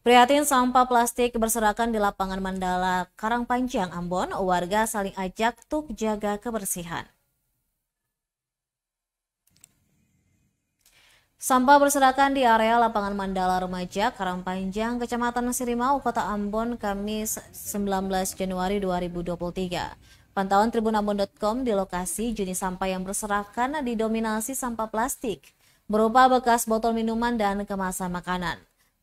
Prihatin sampah plastik berserakan di lapangan Mandala, Karangpanjang, Ambon, warga saling ajak untuk jaga kebersihan. Sampah berserakan di area lapangan Mandala Remaja, Karangpanjang, Kecamatan Sirimau, Kota Ambon, Kamis 19 Januari 2023. Pantauan tribunambon.com di lokasi jenis sampah yang berserakan didominasi sampah plastik, berupa bekas botol minuman dan kemasan makanan.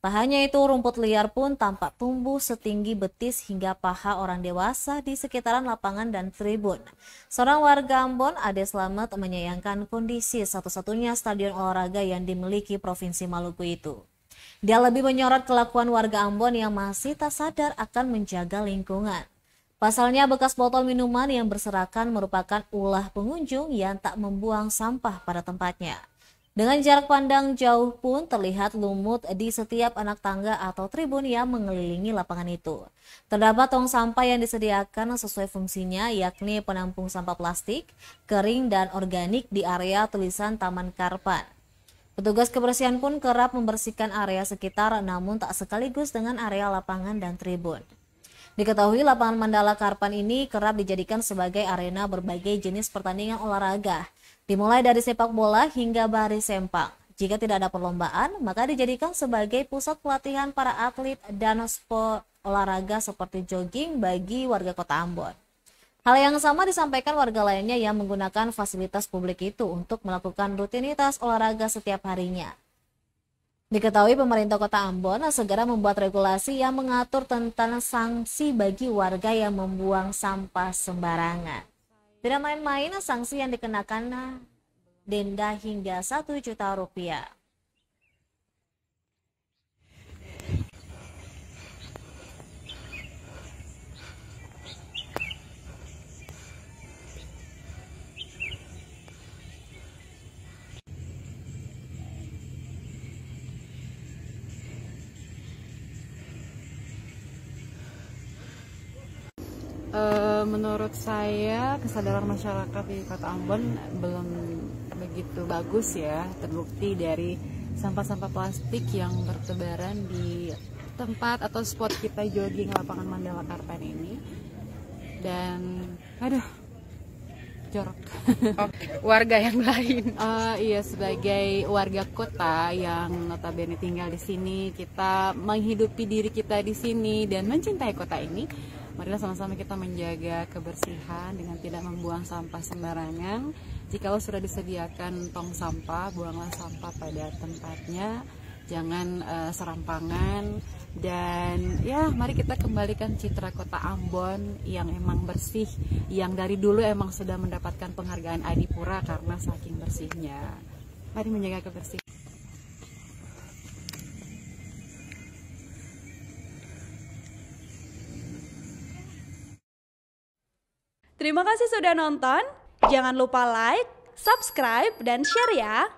Tak hanya itu, rumput liar pun tampak tumbuh setinggi betis hingga paha orang dewasa di sekitaran lapangan dan tribun. Seorang warga Ambon, Ade Slamet, menyayangkan kondisi satu-satunya stadion olahraga yang dimiliki Provinsi Maluku itu. Dia lebih menyorot kelakuan warga Ambon yang masih tak sadar akan menjaga lingkungan. Pasalnya, bekas botol minuman yang berserakan merupakan ulah pengunjung yang tak membuang sampah pada tempatnya. Dengan jarak pandang jauh pun terlihat lumut di setiap anak tangga atau tribun yang mengelilingi lapangan itu. Terdapat tong sampah yang disediakan sesuai fungsinya, yakni penampung sampah plastik, kering, dan organik di area tulisan Taman Karpan. Petugas kebersihan pun kerap membersihkan area sekitar, namun tak sekaligus dengan area lapangan dan tribun. Diketahui lapangan Mandala Karpan ini kerap dijadikan sebagai arena berbagai jenis pertandingan olahraga, dimulai dari sepak bola hingga baris sempang. Jika tidak ada perlombaan, maka dijadikan sebagai pusat pelatihan para atlet dan sport olahraga seperti jogging bagi warga Kota Ambon. Hal yang sama disampaikan warga lainnya yang menggunakan fasilitas publik itu untuk melakukan rutinitas olahraga setiap harinya. Diketahui pemerintah Kota Ambon segera membuat regulasi yang mengatur tentang sanksi bagi warga yang membuang sampah sembarangan. Tidak main-main, sanksi yang dikenakan denda hingga Rp1 juta. Menurut saya kesadaran masyarakat di Kota Ambon belum begitu bagus ya, terbukti dari sampah-sampah plastik yang bertebaran di tempat atau spot kita jogging lapangan Mandala Karpan ini. Dan jorok. Warga yang lain. Iya, sebagai warga kota yang notabene tinggal di sini, kita menghidupi diri kita di sini dan mencintai kota ini. Marilah sama-sama kita menjaga kebersihan dengan tidak membuang sampah sembarangan. Jikalau sudah disediakan tong sampah, buanglah sampah pada tempatnya, jangan serampangan. Dan ya, mari kita kembalikan citra Kota Ambon yang emang bersih, yang dari dulu emang sudah mendapatkan penghargaan Adipura karena saking bersihnya. Mari menjaga kebersihan. Terima kasih sudah nonton. Jangan lupa like, subscribe, dan share ya.